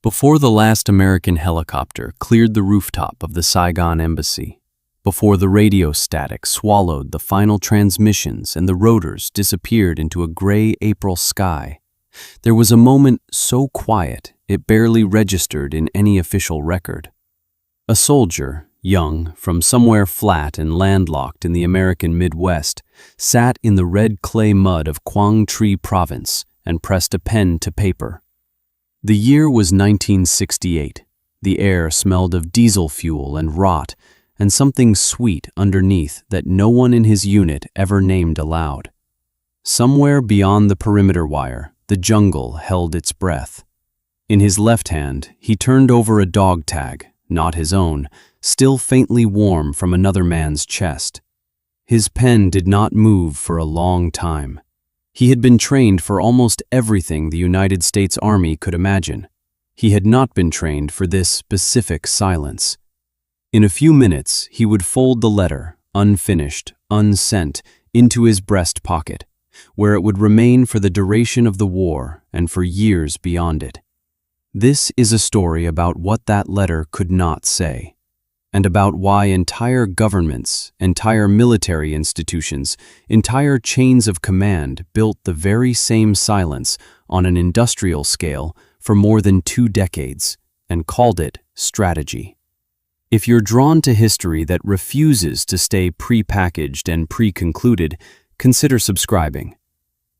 Before the last American helicopter cleared the rooftop of the Saigon embassy, before the radio static swallowed the final transmissions and the rotors disappeared into a gray April sky, there was a moment so quiet it barely registered in any official record. A soldier, young, from somewhere flat and landlocked in the American Midwest, sat in the red clay mud of Quang Tri Province and pressed a pen to paper. The year was 1968. The air smelled of diesel fuel and rot, and something sweet underneath that no one in his unit ever named aloud. Somewhere beyond the perimeter wire, the jungle held its breath. In his left hand, he turned over a dog tag, not his own, still faintly warm from another man's chest. His pen did not move for a long time. He had been trained for almost everything the United States Army could imagine. He had not been trained for this specific silence. In a few minutes, he would fold the letter, unfinished, unsent, into his breast pocket, where it would remain for the duration of the war and for years beyond it. This is a story about what that letter could not say, and about why entire governments, entire military institutions, entire chains of command built the very same silence on an industrial scale for more than 2 decades and called it strategy. If you're drawn to history that refuses to stay pre-packaged and pre-concluded, consider subscribing.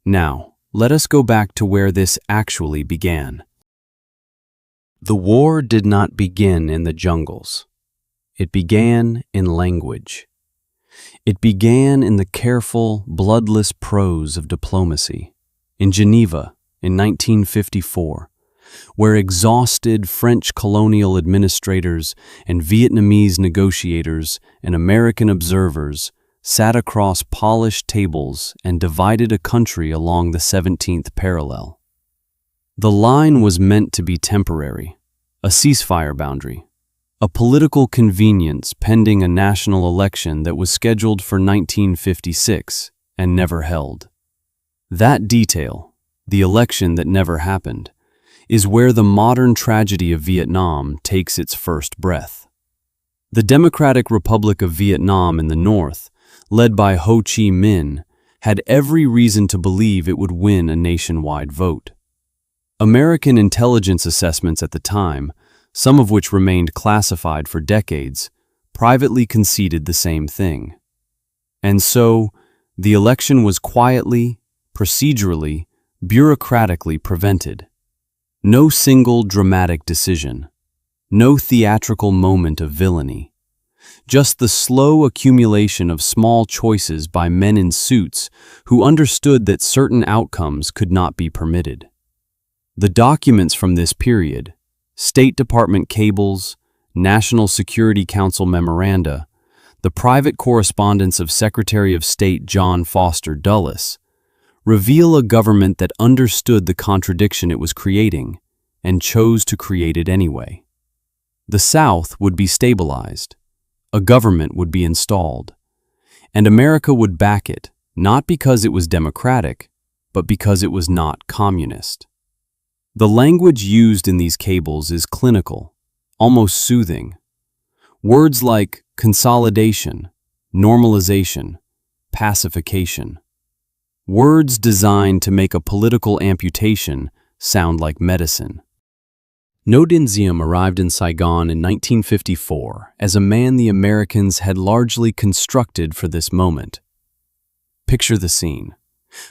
Now, let us go back to where this actually began. The war did not begin in the jungles. It began in language. It began in the careful, bloodless prose of diplomacy, in Geneva in 1954, where exhausted French colonial administrators and Vietnamese negotiators and American observers sat across polished tables and divided a country along the 17th parallel. The line was meant to be temporary, a ceasefire boundary, a political convenience pending a national election that was scheduled for 1956 and never held. That detail, the election that never happened, is where the modern tragedy of Vietnam takes its first breath. The Democratic Republic of Vietnam in the north, led by Ho Chi Minh, had every reason to believe it would win a nationwide vote. American intelligence assessments at the time, some of which remained classified for decades, privately conceded the same thing. And so, the election was quietly, procedurally, bureaucratically prevented. No single dramatic decision, no theatrical moment of villainy, just the slow accumulation of small choices by men in suits who understood that certain outcomes could not be permitted. The documents from this period, State Department cables, National Security Council memoranda, the private correspondence of Secretary of State John Foster Dulles, reveal a government that understood the contradiction it was creating and chose to create it anyway. The South would be stabilized, a government would be installed, and America would back it, not because it was democratic, but because it was not communist. The language used in these cables is clinical, almost soothing. Words like consolidation, normalization, pacification. Words designed to make a political amputation sound like medicine. Ngo Dinh arrived in Saigon in 1954 as a man the Americans had largely constructed for this moment. Picture the scene.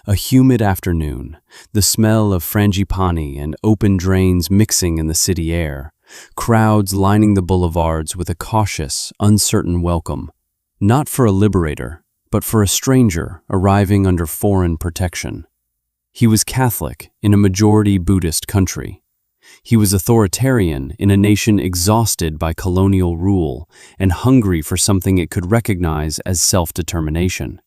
A humid afternoon, the smell of frangipani and open drains mixing in the city air, crowds lining the boulevards with a cautious, uncertain welcome, not for a liberator, but for a stranger arriving under foreign protection. He was Catholic in a majority Buddhist country. He was authoritarian in a nation exhausted by colonial rule and hungry for something it could recognize as self-determination.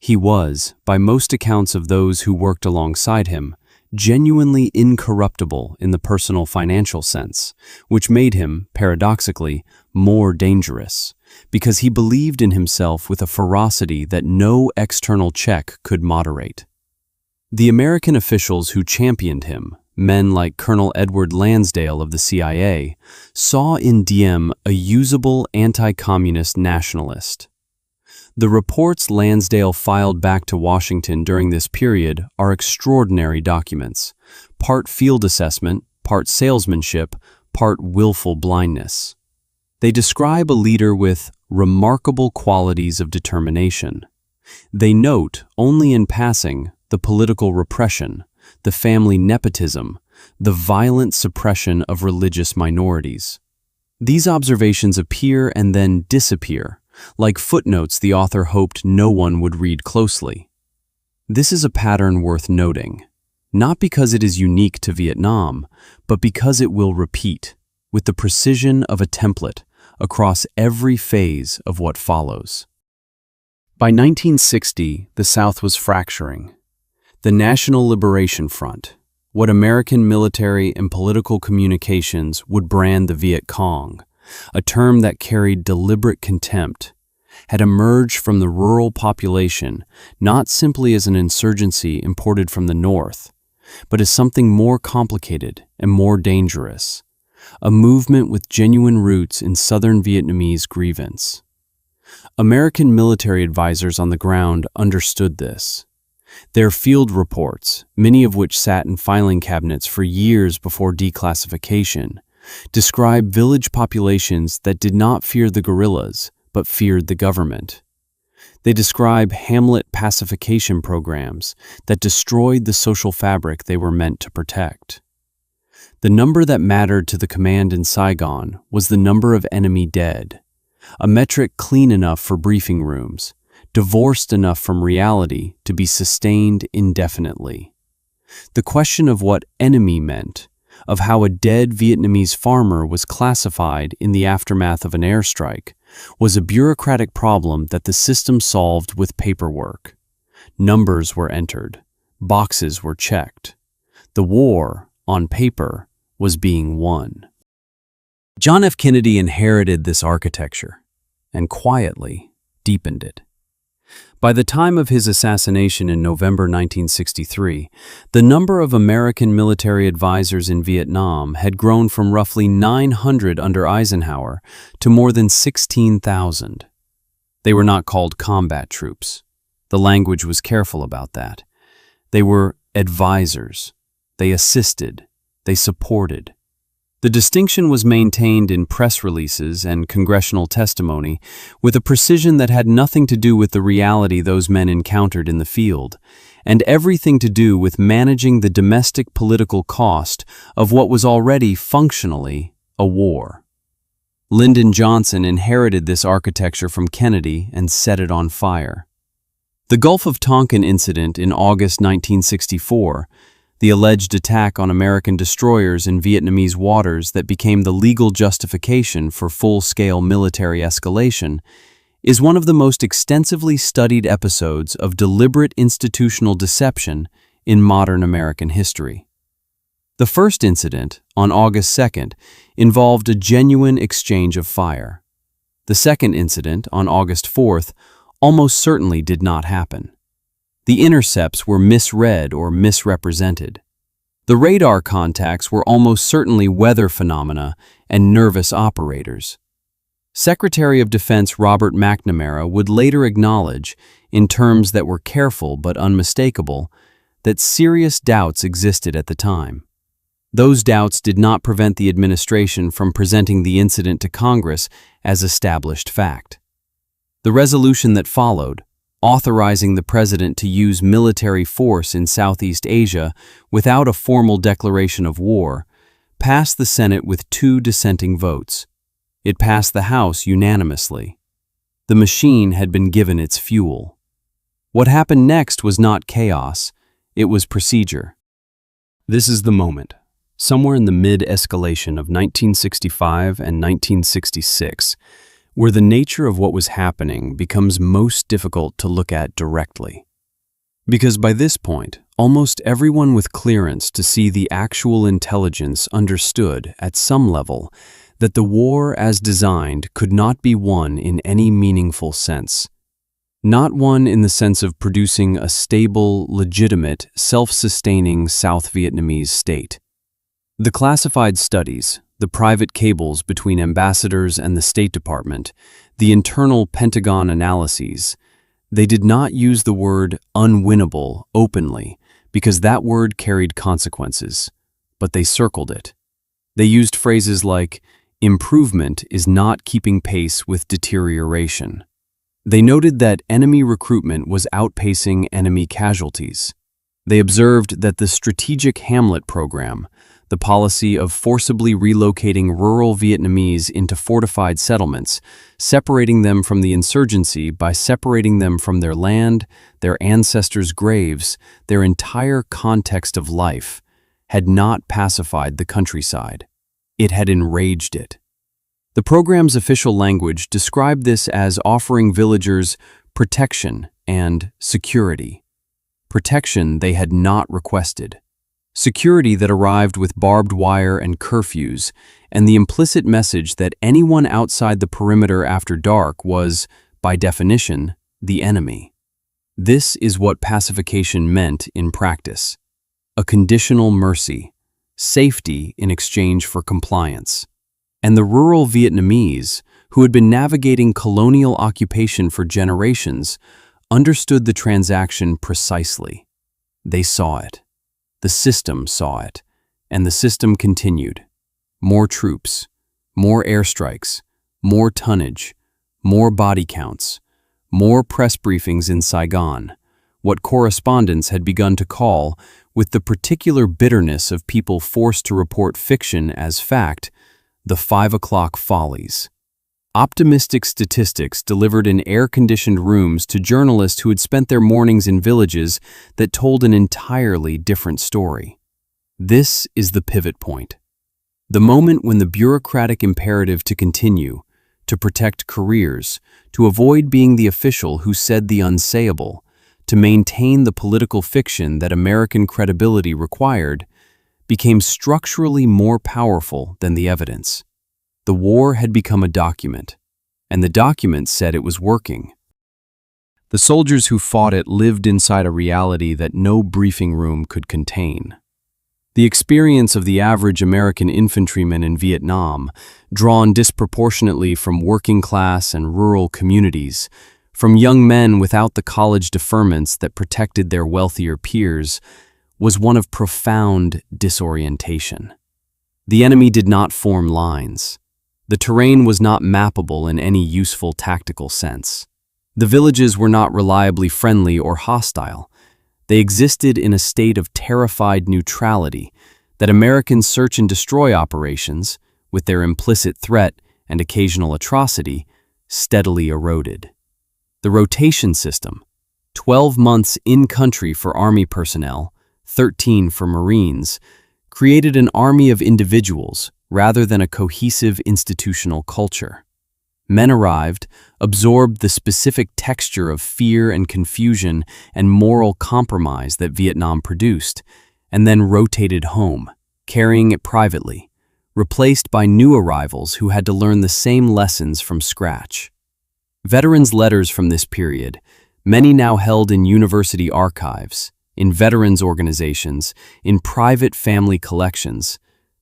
He was, by most accounts of those who worked alongside him, genuinely incorruptible in the personal financial sense, which made him, paradoxically, more dangerous, because he believed in himself with a ferocity that no external check could moderate. The American officials who championed him, men like Colonel Edward Lansdale of the CIA, saw in Diem a usable anti-communist nationalist. The reports Lansdale filed back to Washington during this period are extraordinary documents, part field assessment, part salesmanship, part willful blindness. They describe a leader with remarkable qualities of determination. They note, only in passing, the political repression, the family nepotism, the violent suppression of religious minorities. These observations appear and then disappear, like footnotes the author hoped no one would read closely. This is a pattern worth noting, not because it is unique to Vietnam, but because it will repeat, with the precision of a template, across every phase of what follows. By 1960, the South was fracturing. The National Liberation Front, what American military and political communications would brand the Viet Cong, a term that carried deliberate contempt, had emerged from the rural population not simply as an insurgency imported from the North, but as something more complicated and more dangerous, a movement with genuine roots in Southern Vietnamese grievance. American military advisors on the ground understood this. Their field reports, many of which sat in filing cabinets for years before declassification, describe village populations that did not fear the guerrillas, but feared the government. They describe hamlet pacification programs that destroyed the social fabric they were meant to protect. The number that mattered to the command in Saigon was the number of enemy dead, a metric clean enough for briefing rooms, divorced enough from reality to be sustained indefinitely. The question of what enemy meant, of how a dead Vietnamese farmer was classified in the aftermath of an airstrike, was a bureaucratic problem that the system solved with paperwork. Numbers were entered, boxes were checked. The war, on paper, was being won. John F. Kennedy inherited this architecture and quietly deepened it. By the time of his assassination in November 1963, the number of American military advisors in Vietnam had grown from roughly 900 under Eisenhower to more than 16,000. They were not called combat troops. The language was careful about that. They were advisors. They assisted. They supported. The distinction was maintained in press releases and congressional testimony with a precision that had nothing to do with the reality those men encountered in the field, and everything to do with managing the domestic political cost of what was already functionally a war. Lyndon Johnson inherited this architecture from Kennedy and set it on fire. The Gulf of Tonkin incident in August 1964, the alleged attack on American destroyers in Vietnamese waters that became the legal justification for full-scale military escalation, is one of the most extensively studied episodes of deliberate institutional deception in modern American history. The first incident, on August 2nd, involved a genuine exchange of fire. The second incident, on August 4th, almost certainly did not happen. The intercepts were misread or misrepresented. The radar contacts were almost certainly weather phenomena and nervous operators. Secretary of Defense Robert McNamara would later acknowledge, in terms that were careful but unmistakable, that serious doubts existed at the time. Those doubts did not prevent the administration from presenting the incident to Congress as established fact. The resolution that followed, authorizing the president to use military force in Southeast Asia without a formal declaration of war, passed the Senate with 2 dissenting votes. It passed the House unanimously. The machine had been given its fuel. What happened next was not chaos, it was procedure. This is the moment, somewhere in the mid-escalation of 1965 and 1966, where the nature of what was happening becomes most difficult to look at directly. Because by this point, almost everyone with clearance to see the actual intelligence understood, at some level, that the war as designed could not be won in any meaningful sense. Not one in the sense of producing a stable, legitimate, self-sustaining South Vietnamese state. The classified studies, the private cables between ambassadors and the State Department, the internal Pentagon analyses, they did not use the word unwinnable openly because that word carried consequences, but they circled it. They used phrases like, improvement is not keeping pace with deterioration. They noted that enemy recruitment was outpacing enemy casualties. They observed that the Strategic Hamlet program, the policy of forcibly relocating rural Vietnamese into fortified settlements, separating them from the insurgency by separating them from their land, their ancestors' graves, their entire context of life, had not pacified the countryside. It had enraged it. The program's official language described this as offering villagers protection and security. Protection they had not requested. Security that arrived with barbed wire and curfews, and the implicit message that anyone outside the perimeter after dark was, by definition, the enemy. This is what pacification meant in practice. A conditional mercy, safety in exchange for compliance. And the rural Vietnamese, who had been navigating colonial occupation for generations, understood the transaction precisely. They saw it. The system saw it, and the system continued. More troops, more airstrikes, more tonnage, more body counts, more press briefings in Saigon, what correspondents had begun to call, with the particular bitterness of people forced to report fiction as fact, the 5 o'clock follies. Optimistic statistics delivered in air-conditioned rooms to journalists who had spent their mornings in villages that told an entirely different story. This is the pivot point. The moment when the bureaucratic imperative to continue, to protect careers, to avoid being the official who said the unsayable, to maintain the political fiction that American credibility required, became structurally more powerful than the evidence. The war had become a document, and the document said it was working. The soldiers who fought it lived inside a reality that no briefing room could contain. The experience of the average American infantryman in Vietnam, drawn disproportionately from working-class and rural communities, from young men without the college deferments that protected their wealthier peers, was one of profound disorientation. The enemy did not form lines. The terrain was not mappable in any useful tactical sense. The villages were not reliably friendly or hostile. They existed in a state of terrified neutrality that American search and destroy operations, with their implicit threat and occasional atrocity, steadily eroded. The rotation system, 12 months in-country for Army personnel, 13 for Marines, created an army of individuals rather than a cohesive institutional culture. Men arrived, absorbed the specific texture of fear and confusion and moral compromise that Vietnam produced, and then rotated home, carrying it privately, replaced by new arrivals who had to learn the same lessons from scratch. Veterans' letters from this period, many now held in university archives, in veterans organizations, in private family collections,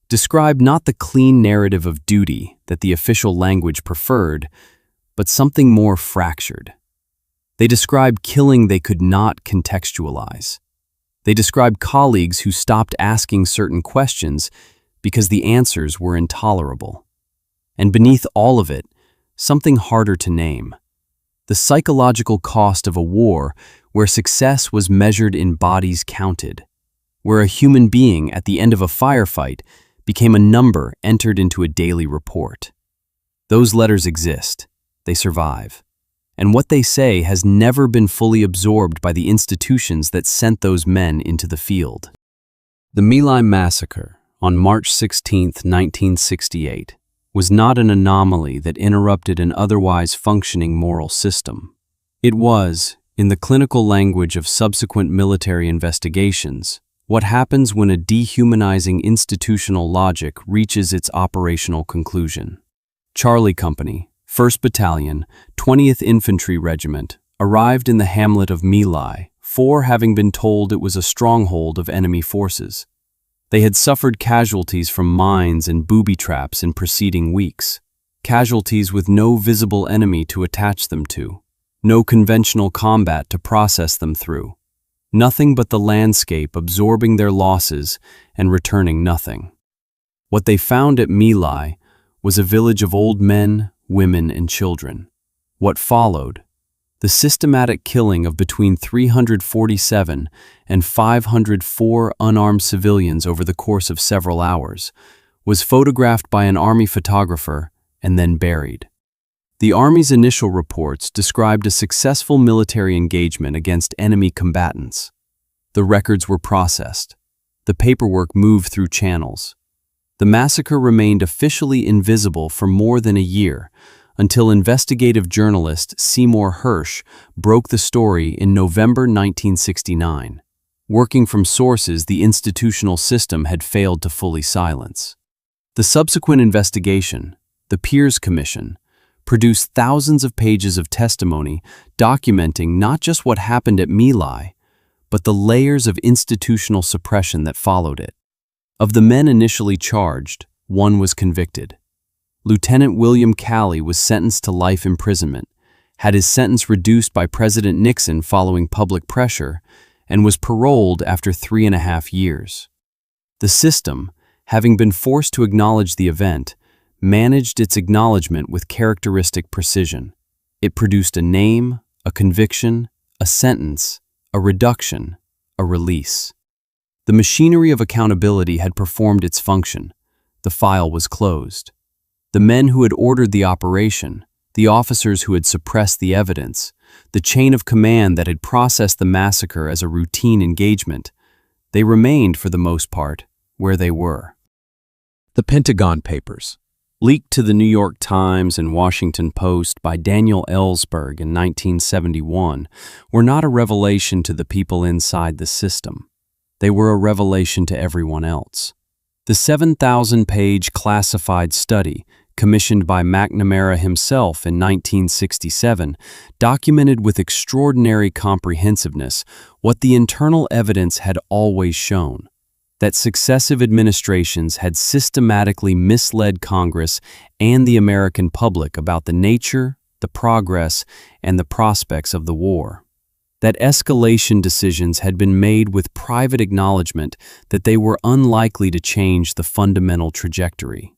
describe not the clean narrative of duty that the official language preferred, but something more fractured. They describe killing they could not contextualize. They describe colleagues who stopped asking certain questions because the answers were intolerable. And beneath all of it, something harder to name. The psychological cost of a war where success was measured in bodies counted, where a human being at the end of a firefight became a number entered into a daily report. Those letters exist. They survive. And what they say has never been fully absorbed by the institutions that sent those men into the field. The My Lai Massacre, on March 16, 1968, was not an anomaly that interrupted an otherwise functioning moral system. It was, in the clinical language of subsequent military investigations, what happens when a dehumanizing institutional logic reaches its operational conclusion. Charlie Company, 1st Battalion, 20th Infantry Regiment, arrived in the hamlet of My Lai, having been told it was a stronghold of enemy forces. They had suffered casualties from mines and booby traps in preceding weeks, casualties with no visible enemy to attach them to, no conventional combat to process them through, nothing but the landscape absorbing their losses and returning nothing. What they found at My Lai was a village of old men, women, and children. What followed, the systematic killing of between 347 and 504 unarmed civilians over the course of several hours, was photographed by an army photographer and then buried. The Army's initial reports described a successful military engagement against enemy combatants. The records were processed. The paperwork moved through channels. The massacre remained officially invisible for more than a year, until investigative journalist Seymour Hersh broke the story in November 1969. Working from sources the institutional system had failed to fully silence. The subsequent investigation, the Peers Commission, produced thousands of pages of testimony documenting not just what happened at My Lai, but the layers of institutional suppression that followed it. Of the men initially charged, one was convicted. Lieutenant William Calley was sentenced to life imprisonment, had his sentence reduced by President Nixon following public pressure, and was paroled after 3.5 years. The system, having been forced to acknowledge the event, managed its acknowledgement with characteristic precision. It produced a name, a conviction, a sentence, a reduction, a release. The machinery of accountability had performed its function. The file was closed. The men who had ordered the operation, the officers who had suppressed the evidence, the chain of command that had processed the massacre as a routine engagement, they remained, for the most part, where they were. The Pentagon Papers, leaked to the New York Times and Washington Post by Daniel Ellsberg in 1971, were not a revelation to the people inside the system. They were a revelation to everyone else. The 7,000-page classified study, commissioned by McNamara himself in 1967, documented with extraordinary comprehensiveness what the internal evidence had always shown: that successive administrations had systematically misled Congress and the American public about the nature, the progress, and the prospects of the war. That escalation decisions had been made with private acknowledgement that they were unlikely to change the fundamental trajectory.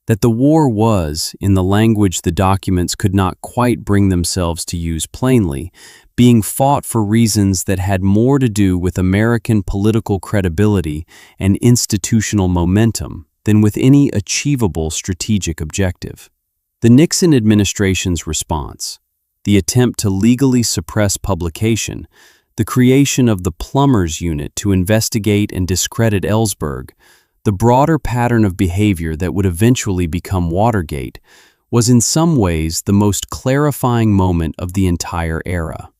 That the war was, in the language the documents could not quite bring themselves to use plainly, being fought for reasons that had more to do with American political credibility and institutional momentum than with any achievable strategic objective. The Nixon administration's response, the attempt to legally suppress publication, the creation of the Plumbers Unit to investigate and discredit Ellsberg, the broader pattern of behavior that would eventually become Watergate, was in some ways the most clarifying moment of the entire era.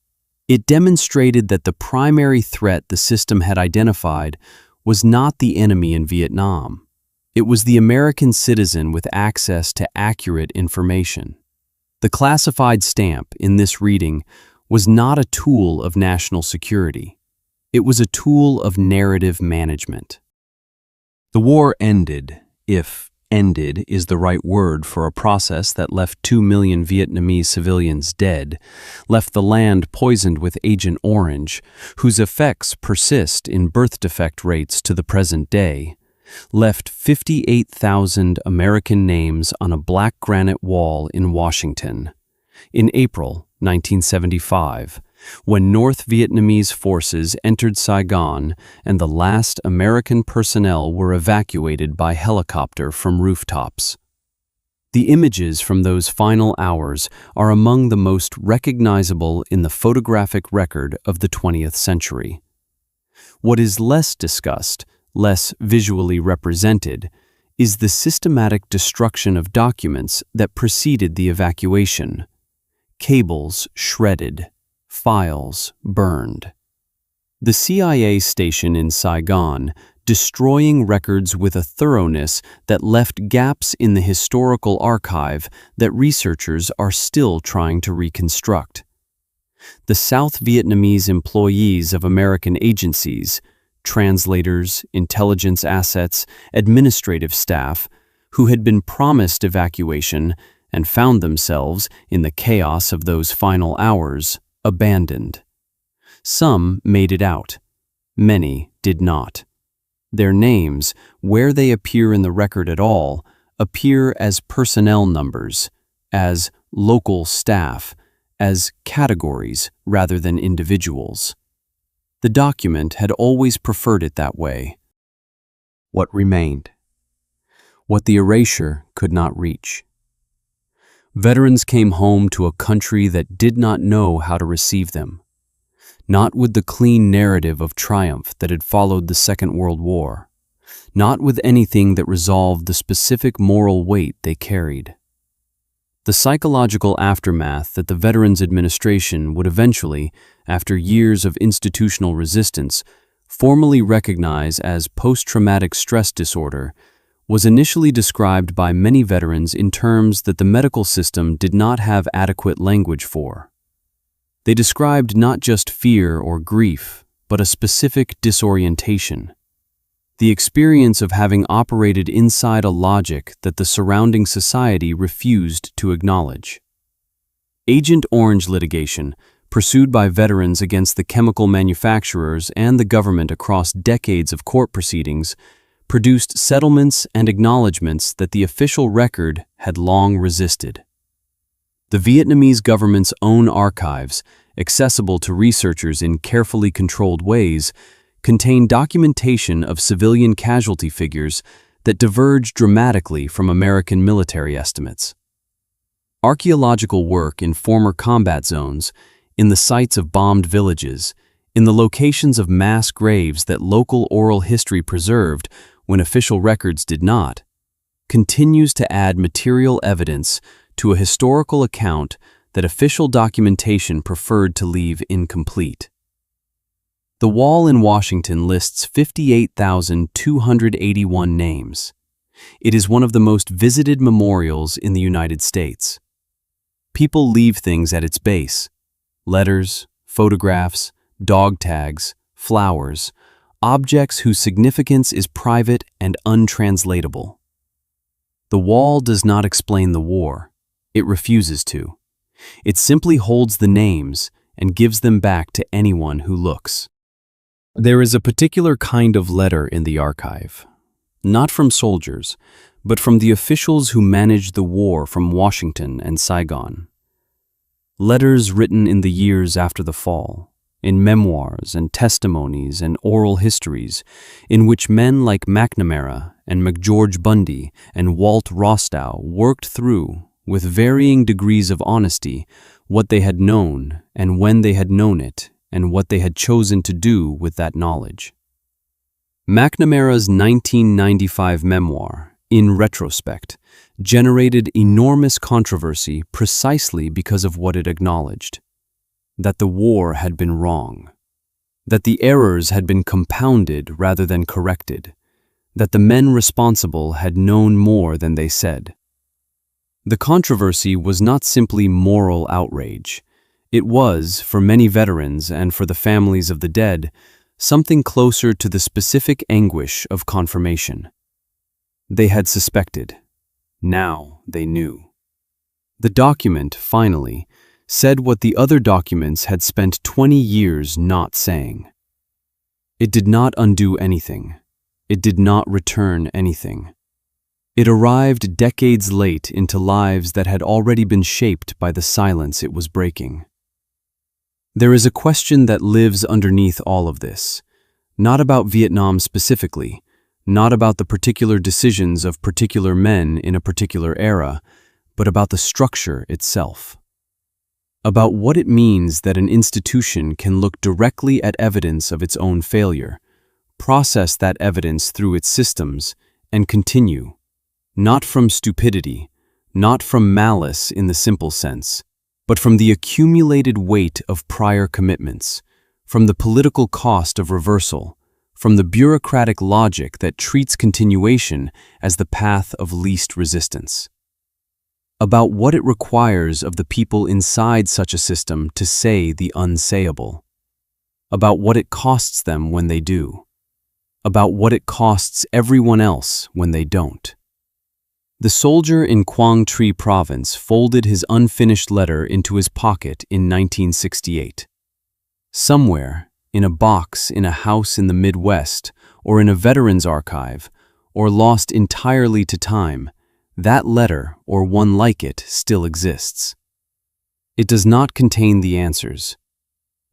It demonstrated that the primary threat the system had identified was not the enemy in Vietnam. It was the American citizen with access to accurate information. The classified stamp in this reading was not a tool of national security. It was a tool of narrative management. the war ended, if ended is the right word for a process that left 2 million Vietnamese civilians dead, left the land poisoned with Agent Orange, whose effects persist in birth defect rates to the present day, left 58,000 American names on a black granite wall in Washington. In April 1975, when North Vietnamese forces entered Saigon and the last American personnel were evacuated by helicopter from rooftops. The images from those final hours are among the most recognizable in the photographic record of the 20th century. What is less discussed, less visually represented, is the systematic destruction of documents that preceded the evacuation. Cables shredded, files burned. The CIA station in Saigon, destroying records with a thoroughness that left gaps in the historical archive that researchers are still trying to reconstruct. The South Vietnamese employees of American agencies, translators, intelligence assets, administrative staff, who had been promised evacuation and found themselves, in the chaos of those final hours, abandoned. Some made it out. Many did not. Their names, where they appear in the record at all, appear as personnel numbers, as local staff, as categories rather than individuals. The document had always preferred it that way. What remained? What the erasure could not reach. Veterans came home to a country that did not know how to receive them, not with the clean narrative of triumph that had followed the Second World War, not with anything that resolved the specific moral weight they carried. The psychological aftermath that the Veterans Administration would eventually, after years of institutional resistance, formally recognize as post-traumatic stress disorder was initially described by many veterans in terms that the medical system did not have adequate language for. They described not just fear or grief, but a specific disorientation. The experience of having operated inside a logic that the surrounding society refused to acknowledge. Agent Orange litigation, pursued by veterans against the chemical manufacturers and the government across decades of court proceedings, produced settlements and acknowledgments that the official record had long resisted. The Vietnamese government's own archives, accessible to researchers in carefully controlled ways, contain documentation of civilian casualty figures that diverge dramatically from American military estimates. Archaeological work in former combat zones, in the sites of bombed villages, in the locations of mass graves that local oral history preserved when official records did not, continues to add material evidence to a historical account that official documentation preferred to leave incomplete. The wall in Washington lists 58,281 names. It is one of the most visited memorials in the United States. People leave things at its base: letters, photographs, dog tags, flowers, objects whose significance is private and untranslatable. The wall does not explain the war. It refuses to. It simply holds the names and gives them back to anyone who looks. There is a particular kind of letter in the archive, not from soldiers, but from the officials who managed the war from Washington and Saigon. Letters written in the years after the fall, in memoirs and testimonies and oral histories, in which men like McNamara and McGeorge Bundy and Walt Rostow worked through, with varying degrees of honesty, what they had known and when they had known it, and what they had chosen to do with that knowledge. McNamara's 1995 memoir, In Retrospect, generated enormous controversy precisely because of what it acknowledged: that the war had been wrong, that the errors had been compounded rather than corrected, that the men responsible had known more than they said. The controversy was not simply moral outrage. It was, for many veterans and for the families of the dead, something closer to the specific anguish of confirmation. They had suspected. Now they knew. The document, finally, said what the other documents had spent 20 years not saying. It did not undo anything. It did not return anything. It arrived decades late into lives that had already been shaped by the silence it was breaking. There is a question that lives underneath all of this, not about Vietnam specifically, not about the particular decisions of particular men in a particular era, but about the structure itself. About what it means that an institution can look directly at evidence of its own failure, process that evidence through its systems, and continue, not from stupidity, not from malice in the simple sense, but from the accumulated weight of prior commitments, from the political cost of reversal, from the bureaucratic logic that treats continuation as the path of least resistance. About what it requires of the people inside such a system to say the unsayable. About what it costs them when they do. about what it costs everyone else when they don't. The soldier in Quang Tri province folded his unfinished letter into his pocket in 1968. Somewhere, in a box in a house in the Midwest, or in a veteran's archive, or lost entirely to time, that letter, or one like it, still exists. It does not contain the answers,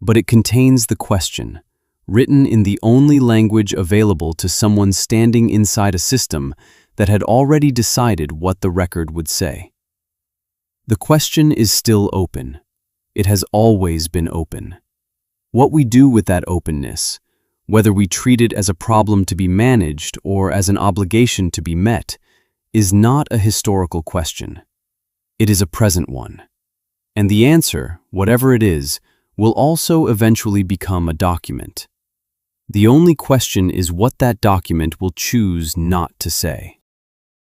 but it contains the question, written in the only language available to someone standing inside a system that had already decided what the record would say. The question is still open. It has always been open. What we do with that openness, whether we treat it as a problem to be managed or as an obligation to be met, is not a historical question. It is a present one. And the answer, whatever it is, will also eventually become a document. The only question is what that document will choose not to say.